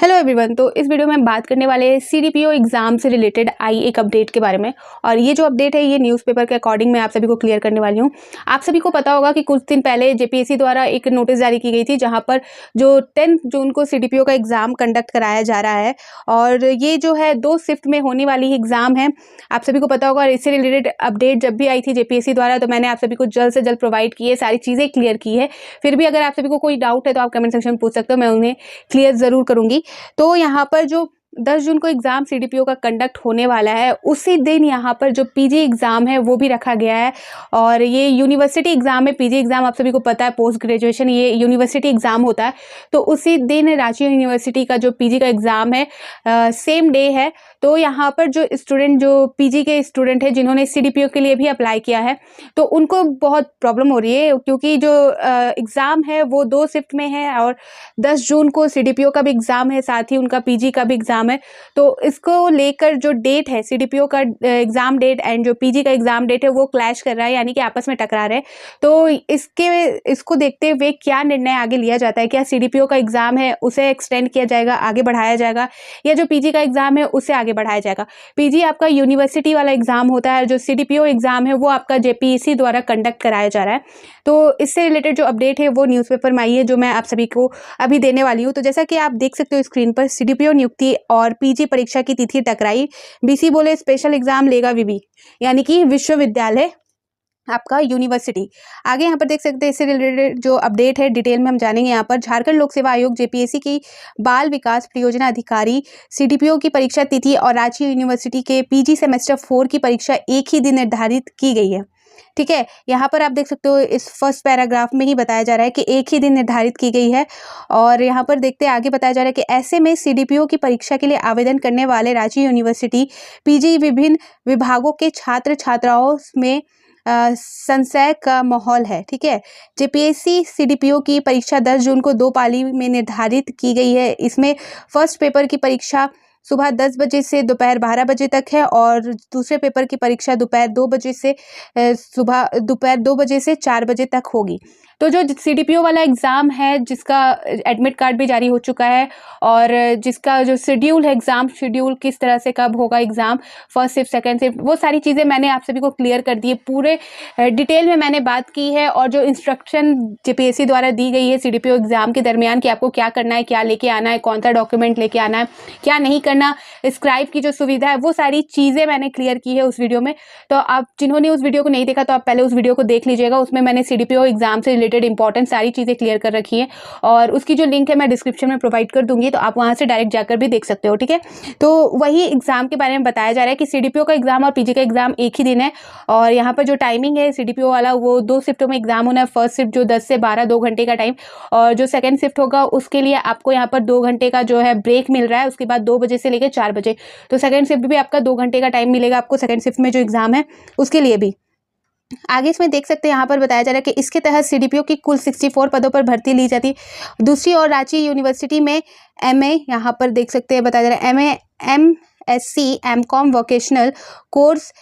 Hello everyone. तो इस video में हम बात करने वाले हैं सीडीपीओ एग्जाम से रिलेटेड आई एक अपडेट के बारे में। और ये जो अपडेट है ये न्यूज़पेपर के अकॉर्डिंग मैं आप सभी को क्लियर करने वाली हूँ। आप सभी को पता होगा कि कुछ दिन पहले जेपीएससी द्वारा एक नोटिस जारी की गई थी जहाँ पर जो 10 जून को सीडीपीओ का एग्ज़ाम कंडक्ट कराया जा रहा है और ये जो है 2 शिफ्ट में होने वाली एग्ज़ाम है। आप सभी को पता होगा। और इससे रिलेटेड अपडेट जब भी आई थी जेपीएससी द्वारा तो मैंने आप सभी को जल्द से जल्द प्रोवाइड की है, सारी चीज़ें क्लियर की है। फिर भी अगर आप सभी को कोई डाउट है तो आप कमेंट सेक्शन में पूछ सकते हो, मैं उन्हें क्लियर ज़रूर करूँगी। तो यहाँ पर जो 10 जून को एग्ज़ाम सीडीपीओ का कंडक्ट होने वाला है उसी दिन यहाँ पर जो पीजी एग्ज़ाम है वो भी रखा गया है। और ये यूनिवर्सिटी एग्ज़ाम है। पीजी एग्ज़ाम आप सभी को पता है पोस्ट ग्रेजुएशन ये यूनिवर्सिटी एग्ज़ाम होता है। तो उसी दिन रांची यूनिवर्सिटी का जो पीजी का एग्ज़ाम है सेम डे है। तो यहाँ पर जो स्टूडेंट जो पीजी के स्टूडेंट है जिन्होंने सीडीपीओ के लिए भी अप्लाई किया है तो उनको बहुत प्रॉब्लम हो रही है क्योंकि जो एग्ज़ाम है वो 2 शिफ्ट में है और 10 जून को सीडीपीओ का भी एग्ज़ाम है, साथ ही उनका पीजी का भी एग्ज़ाम है। तो इसको लेकर जो डेट है सीडीपीओ का एग्ज़ाम डेट एंड जो पीजी का एग्ज़ाम डेट है वो क्लैश कर रहा है, यानी कि आपस में टकरा रहे हैं। तो इसको देखते हुए क्या निर्णय आगे लिया जाता है, क्या सीडीपीओ का एग्ज़ाम है उसे एक्सटेंड किया जाएगा, आगे बढ़ाया जाएगा, या जो पीजी का एग्ज़ाम है उसे आगे बढ़ाया जाएगा। पीजी आपका यूनिवर्सिटी वाला एग्ज़ाम होता है, जो सीडीपीओ एग्ज़ाम है वो आपका जेपीएससी द्वारा कंडक्ट कराया जा रहा है। तो इससे रिलेटेड जो अपडेट है वो न्यूज़पेपर में आई है जो मैं आप सभी को अभी देने वाली हूँ। तो जैसा कि आप देख सकते हो स्क्रीन पर, सीडीपीओ नियुक्ति और पीजी परीक्षा की तिथि टकराई, बीसी बोले स्पेशल एग्जाम लेगा विवि, यानी कि विश्वविद्यालय आपका यूनिवर्सिटी। आगे यहाँ पर देख सकते हैं इससे रिलेटेड जो अपडेट है डिटेल में हम जानेंगे। यहाँ पर झारखंड लोक सेवा आयोग जेपीएससी की बाल विकास परियोजना अधिकारी सीडीपीओ की परीक्षा तिथि और रांची यूनिवर्सिटी के पीजी सेमेस्टर 4 की परीक्षा एक ही दिन निर्धारित की गई है। ठीक है, यहाँ पर आप देख सकते हो इस फर्स्ट पैराग्राफ में ही बताया जा रहा है कि एक ही दिन निर्धारित की गई है। और यहाँ पर देखते हैं आगे बताया जा रहा है कि ऐसे में सीडीपीओ की परीक्षा के लिए आवेदन करने वाले रांची यूनिवर्सिटी पीजी विभिन्न विभागों के छात्र छात्राओं में संशय का माहौल है। ठीक है, जेपीएससी सीडीपीओ की परीक्षा 10 जून को 2 पाली में निर्धारित की गई है। इसमें फर्स्ट पेपर की परीक्षा सुबह 10 बजे से दोपहर 12 बजे तक है और दूसरे पेपर की परीक्षा दोपहर 2 बजे से सुबह दोपहर 2 बजे से 4 बजे तक होगी। तो जो सीडीपीओ वाला एग्ज़ाम है जिसका एडमिट कार्ड भी जारी हो चुका है और जिसका जो शेड्यूल है एग्ज़ाम शेड्यूल किस तरह से कब होगा exam, first shift second shift, वो सारी चीज़ें मैंने आप सभी को क्लियर कर दी है। पूरे डिटेल में मैंने बात की है। और जो इंस्ट्रक्शन जेपीएससी द्वारा दी गई है सीडीपीओ एग्ज़ाम के दरमियान कि आपको क्या करना है, क्या लेके आना है, कौन सा डॉक्यूमेंट लेके आना है, क्या नहीं करना, स्क्राइब की जो सुविधा है, वो सारी चीज़ें मैंने क्लियर की है उस वीडियो में। तो आप जिन्होंने उस वीडियो को नहीं देखा तो आप पहले उस वीडियो को देख लीजिएगा। उसमें मैंने सीडीपीओ एग्ज़ाम से रिलेटेड इंपॉर्टेंट सारी चीज़ें क्लियर कर रखी है और उसकी जो लिंक है मैं डिस्क्रिप्शन में प्रोवाइड कर दूंगी, तो आप वहाँ से डायरेक्ट जाकर भी देख सकते हो। ठीक है, तो वही एग्ज़ाम के बारे में बताया जा रहा है कि सीडीपीओ का एग्ज़ाम और पीजी का एग्ज़ाम एक ही दिन है। और यहाँ पर जो टाइमिंग है सीडीपीओ वाला वो 2 शिफ्टों में एग्ज़ाम होना है। फर्स्ट शिफ्ट जो 10 से 12 2 घंटे का टाइम, और जो सेकेंड शिफ्ट होगा उसके लिए आपको यहाँ पर 2 घंटे का जो है ब्रेक मिल रहा है। उसके बाद 2 बजे से लेकर 4 बजे, तो सेकेंड शिफ्ट भी आपका 2 घंटे का टाइम मिलेगा आपको सेकेंड शिफ्ट में जो एग्ज़ाम है उसके लिए भी। आगे इसमें देख सकते हैं यहाँ पर बताया जा रहा है कि इसके तहत सीडीपीओ की कुल 64 पदों पर भर्ती ली जाती है। दूसरी ओर रांची यूनिवर्सिटी में एमए, यहाँ पर देख सकते हैं बताया जा रहा है MA MSc MCom vocational course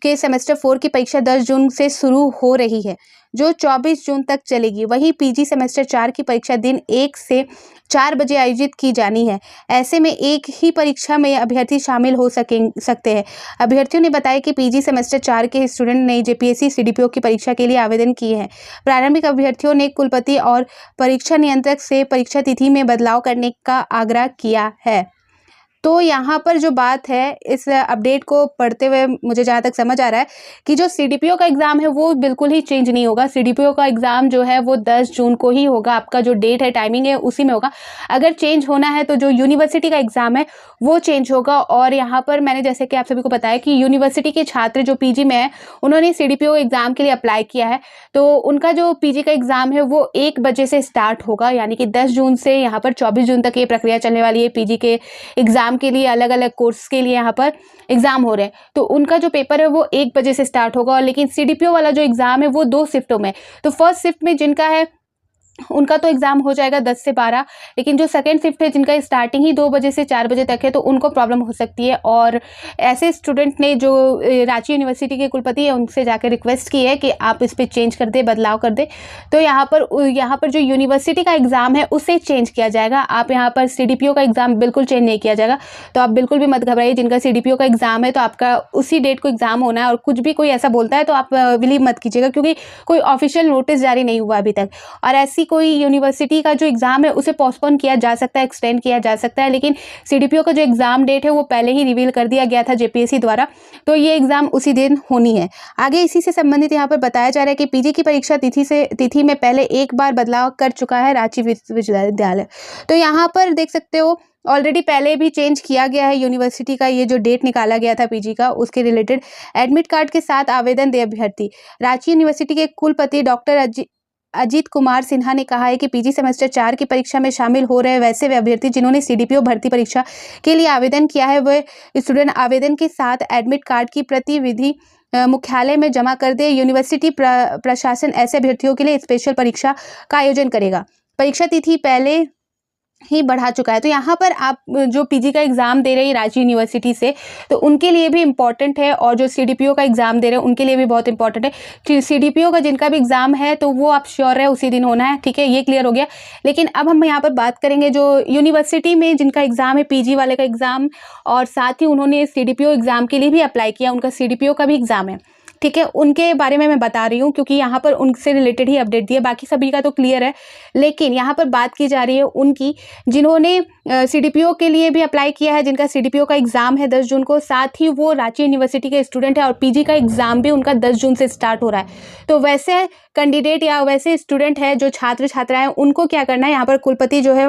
के सेमेस्टर 4 की परीक्षा 10 जून से शुरू हो रही है जो 24 जून तक चलेगी। वहीं पीजी सेमेस्टर 4 की परीक्षा दिन 1 से 4 बजे आयोजित की जानी है। ऐसे में एक ही परीक्षा में अभ्यर्थी शामिल हो सकते हैं। अभ्यर्थियों ने बताया कि पीजी सेमेस्टर 4 के स्टूडेंट ने जेपीएससी सीडीपीओ की परीक्षा के लिए आवेदन किए हैं। प्रारंभिक अभ्यर्थियों ने कुलपति और परीक्षा नियंत्रक से परीक्षा तिथि में बदलाव करने का आग्रह किया है। तो यहाँ पर जो बात है इस अपडेट को पढ़ते हुए मुझे जहाँ तक समझ आ रहा है कि जो सीडीपीओ का एग्ज़ाम है वो बिल्कुल ही चेंज नहीं होगा। सीडीपीओ का एग्ज़ाम जो है वो 10 जून को ही होगा। आपका जो डेट है टाइमिंग है उसी में होगा। अगर चेंज होना है तो जो यूनिवर्सिटी का एग्ज़ाम है वो चेंज होगा। और यहाँ पर मैंने जैसे कि आप सभी को बताया कि यूनिवर्सिटी के छात्र जो पीजी में है उन्होंने सीडीपीओ एग्ज़ाम के लिए अप्लाई किया है। तो उनका जो पीजी का एग्ज़ाम है वो 1 बजे से स्टार्ट होगा, यानी कि 10 जून से यहाँ पर 24 जून तक ये प्रक्रिया चलने वाली है। पीजी के एग्ज़ाम के लिए अलग अलग कोर्स के लिए यहाँ पर एग्ज़ाम हो रहे हैं। तो उनका जो पेपर है वो 1 बजे से स्टार्ट होगा। और लेकिन सीडीपीओ वाला जो एग्ज़ाम है वो 2 शिफ्टों में, तो फर्स्ट शिफ्ट में जिनका है उनका तो एग्ज़ाम हो जाएगा 10 से 12, लेकिन जो सेकंड शिफ्ट है जिनका स्टार्टिंग ही 2 बजे से 4 बजे तक है, तो उनको प्रॉब्लम हो सकती है। और ऐसे स्टूडेंट ने जो रांची यूनिवर्सिटी के कुलपति है उनसे जाकर रिक्वेस्ट की है कि आप इस पे चेंज कर दें, बदलाव कर दें। तो यहाँ पर जो यूनिवर्सिटी का एग्ज़ाम है उसे चेंज किया जाएगा। आप यहाँ पर CDPO का एग्ज़ाम बिल्कुल चेंज नहीं किया जाएगा। तो आप बिल्कुल भी मत घबराइए, जिनका CDPO का एग्ज़ाम है तो आपका उसी डेट को एग्ज़ाम होना है। और कुछ भी कोई ऐसा बोलता है तो आप बिलीव मत कीजिएगा, क्योंकि कोई ऑफिशियल नोटिस जारी नहीं हुआ अभी तक। और ऐसी कोई यूनिवर्सिटी का जो एग्ज़ाम है उसे पोस्टपोन किया जा सकता है, एक्सटेंड किया जा सकता है, लेकिन CDPO का जो एग्ज़ाम डेट है वो पहले ही रिवील कर दिया गया था JPSC द्वारा। तो ये एग्ज़ाम उसी दिन होनी है। आगे इसी से संबंधित यहाँ पर बताया जा रहा है कि PG की परीक्षा तिथि में पहले एक बार बदलाव कर चुका है रांची विश्वविद्यालय। तो यहाँ पर देख सकते हो ऑलरेडी पहले भी चेंज किया गया है यूनिवर्सिटी का, ये जो डेट निकाला गया था PG का, उसके रिलेटेड एडमिट कार्ड के साथ आवेदन दे अभ्यर्थी। रांची यूनिवर्सिटी के कुलपति डॉक्टर अजीत कुमार सिन्हा ने कहा है कि PG सेमेस्टर 4 की परीक्षा में शामिल हो रहे वैसे अभ्यर्थी जिन्होंने CDPO भर्ती परीक्षा के लिए आवेदन किया है, वह स्टूडेंट आवेदन के साथ एडमिट कार्ड की प्रति विधि मुख्यालय में जमा कर दे। यूनिवर्सिटी प्रशासन ऐसे अभ्यर्थियों के लिए स्पेशल परीक्षा का आयोजन करेगा। परीक्षा तिथि पहले ही बढ़ा चुका है। तो यहाँ पर आप जो PG का एग्ज़ाम दे रहे हैं रांची यूनिवर्सिटी से, तो उनके लिए भी इम्पॉर्टेंट है, और जो CDPO का एग्ज़ाम दे रहे हैं उनके लिए भी बहुत इंपॉर्टेंट है कि CDPO का जिनका भी एग्ज़ाम है तो वो आप श्योर है उसी दिन होना है। ठीक है, ये क्लियर हो गया। लेकिन अब हम यहाँ पर बात करेंगे जो यूनिवर्सिटी में जिनका एग्ज़ाम है PG वाले का एग्ज़ाम, और साथ ही उन्होंने CDPO एग्ज़ाम के लिए भी अप्लाई किया, उनका CDPO का भी एग्ज़ाम है। ठीक है, उनके बारे में मैं बता रही हूँ क्योंकि यहाँ पर उनसे रिलेटेड ही अपडेट दिया, बाकी सभी का तो क्लियर है। लेकिन यहाँ पर बात की जा रही है उनकी जिन्होंने CDPO के लिए भी अप्लाई किया है, जिनका CDPO का एग्ज़ाम है 10 जून को, साथ ही वो रांची यूनिवर्सिटी के स्टूडेंट है, और PG का एग्ज़ाम भी उनका 10 जून से स्टार्ट हो रहा है। तो वैसे कैंडिडेट या वैसे स्टूडेंट है जो छात्र छात्राएँ, उनको क्या करना है, यहाँ पर कुलपति जो है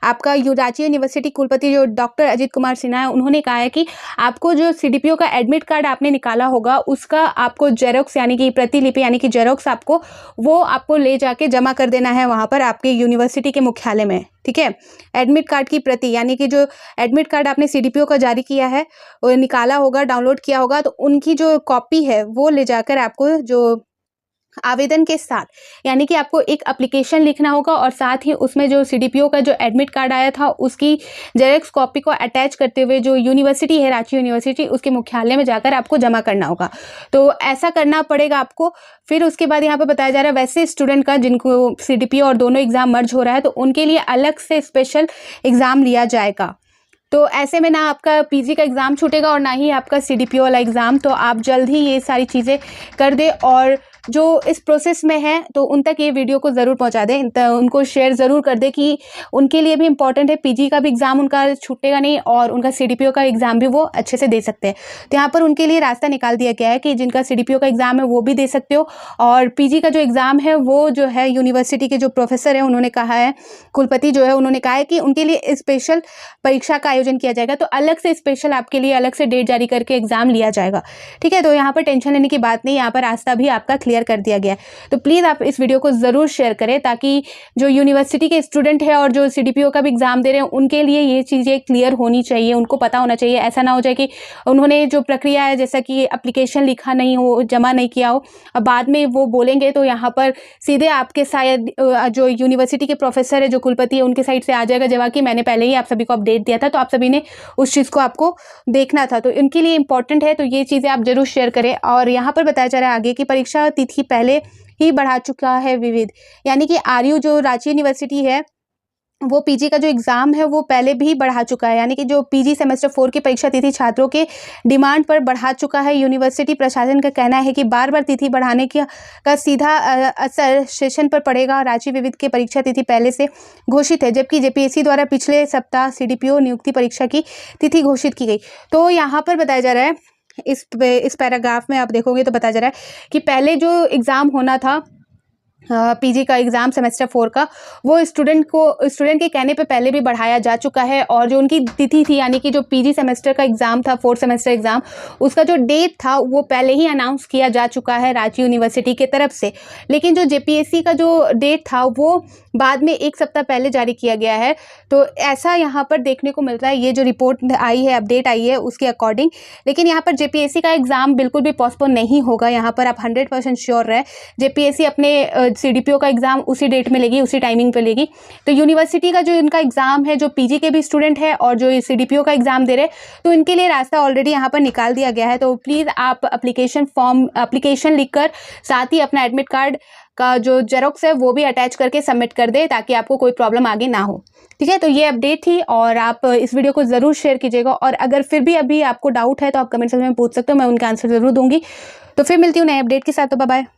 आपका रांची यूनिवर्सिटी कुलपति जो डॉक्टर अजीत कुमार सिन्हा है, उन्होंने कहा है कि आपको जो CDPO का एडमिट कार्ड आपने निकाला होगा उसका आपको जेरोक्स यानी कि प्रतिलिपि यानी कि जेरोक्स आपको ले जाके जमा कर देना है वहाँ पर आपके यूनिवर्सिटी के मुख्यालय में। ठीक है, एडमिट कार्ड की प्रति यानी कि जो एडमिट कार्ड आपने CDPO का जारी किया है, वो निकाला होगा, डाउनलोड किया होगा, तो उनकी जो कॉपी है वो ले जाकर आपको जो आवेदन के साथ यानी कि आपको एक एप्लीकेशन लिखना होगा, और साथ ही उसमें जो CDPO का जो एडमिट कार्ड आया था उसकी जेरॉक्स कॉपी को अटैच करते हुए जो यूनिवर्सिटी है रांची यूनिवर्सिटी उसके मुख्यालय में जाकर आपको जमा करना होगा। तो ऐसा करना पड़ेगा आपको। फिर उसके बाद यहाँ पर बताया जा रहा है वैसे स्टूडेंट का जिनको CDPO और दोनों एग्ज़ाम मर्ज हो रहा है तो उनके लिए अलग से स्पेशल एग्ज़ाम लिया जाएगा। तो ऐसे में ना आपका PG का एग्ज़ाम छूटेगा और ना ही आपका CDPO वाला एग्ज़ाम। तो आप जल्द ही ये सारी चीज़ें कर दें, और जो इस प्रोसेस में है तो उन तक ये वीडियो को ज़रूर पहुंचा दें, उनको शेयर ज़रूर कर दें कि उनके लिए भी इम्पॉर्टेंट है। PG का भी एग्ज़ाम उनका छूटेगा नहीं, और उनका CDPO का एग्ज़ाम भी वो अच्छे से दे सकते हैं। तो यहाँ पर उनके लिए रास्ता निकाल दिया गया है कि जिनका CDPO का एग्ज़ाम है वो भी दे सकते हो, और PG का जो एग्ज़ाम है वो जो है यूनिवर्सिटी के जो प्रोफेसर हैं उन्होंने कहा है, कुलपति जो है उन्होंने कहा है कि उनके लिए स्पेशल परीक्षा का आयोजन किया जाएगा। तो अलग से स्पेशल आपके लिए अलग से डेट जारी करके एग्ज़ाम लिया जाएगा। ठीक है, तो यहाँ पर टेंशन लेने की बात नहीं, यहाँ पर रास्ता भी आपका क्लियर कर दिया गया है। तो प्लीज़ आप इस वीडियो को ज़रूर शेयर करें ताकि जो यूनिवर्सिटी के स्टूडेंट है और जो CDPO का भी एग्ज़ाम दे रहे हैं उनके लिए ये चीज़ें क्लियर होनी चाहिए, उनको पता होना चाहिए। ऐसा ना हो जाए कि उन्होंने जो प्रक्रिया है जैसा कि एप्लीकेशन लिखा नहीं हो, जमा नहीं किया हो, अब बाद में वो बोलेंगे तो यहाँ पर सीधे आपके शायद जो यूनिवर्सिटी के प्रोफेसर है जो कुलपति है उनके साइड से आ जाएगा जवाब कि मैंने पहले ही आप सभी को अपडेट दिया था, तो आप सभी ने उस चीज़ को आपको देखना था। तो इनके लिए इंपॉर्टेंट है, तो ये चीज़ें आप जरूर शेयर करें। और यहाँ पर बताया जा रहा है आगे की परीक्षा तिथि पहले ही बढ़ा चुका है विविध, यानी कि RU जो रांची यूनिवर्सिटी है वो PG का जो एग्ज़ाम है वो पहले भी बढ़ा चुका है, यानी कि जो PG सेमेस्टर 4 की परीक्षा तिथि छात्रों के डिमांड पर बढ़ा चुका है। यूनिवर्सिटी प्रशासन का कहना है कि बार बार तिथि बढ़ाने का सीधा असर सेशन पर पड़ेगा। रांची विविध की परीक्षा तिथि पहले से घोषित है, जबकि JPSC द्वारा पिछले सप्ताह CDPO नियुक्ति परीक्षा की तिथि घोषित की गई। तो यहाँ पर बताया जा रहा है इस पैराग्राफ में आप देखोगे तो बताया जा रहा है कि पहले जो एग्ज़ाम होना था PG का एग्ज़ाम सेमेस्टर 4 का, वो स्टूडेंट के कहने पे पहले भी बढ़ाया जा चुका है, और जो उनकी तिथि थी यानी कि जो PG सेमेस्टर का एग्ज़ाम था 4th सेमेस्टर एग्ज़ाम, उसका जो डेट था वो पहले ही अनाउंस किया जा चुका है रांची यूनिवर्सिटी की तरफ से। लेकिन जो JPSC का जो डेट था वो बाद में एक सप्ताह पहले जारी किया गया है। तो ऐसा यहाँ पर देखने को मिलता है, ये जो रिपोर्ट आई है, अपडेट आई है उसके अकॉर्डिंग। लेकिन यहाँ पर JPSC का एग्ज़ाम बिल्कुल भी पोस्टपोन नहीं होगा, यहाँ पर आप 100% श्योर रहे। JPSC अपने CDPO का एग्ज़ाम उसी डेट में लेगी, उसी टाइमिंग पे लेगी। तो यूनिवर्सिटी का जो इनका एग्ज़ाम है, जो पीजी के भी स्टूडेंट है और जो CDPO का एग्ज़ाम दे रहे, तो इनके लिए रास्ता ऑलरेडी यहाँ पर निकाल दिया गया है। तो प्लीज़ आप एप्लीकेशन लिखकर साथ ही अपना एडमिट कार्ड का जो जेरोक्स है वो भी अटैच करके सबमिट कर दे, ताकि आपको कोई प्रॉब्लम आगे ना हो। ठीक है, तो ये अपडेट थी और आप इस वीडियो को ज़रूर शेयर कीजिएगा, और अगर फिर भी अभी आपको डाउट है तो आप कमेंट सेक्शन में पूछ सकते हो, मैं उनका आंसर ज़रूर दूंगी। तो फिर मिलती हूँ नए अपडेट के साथ, तो बाय बाय।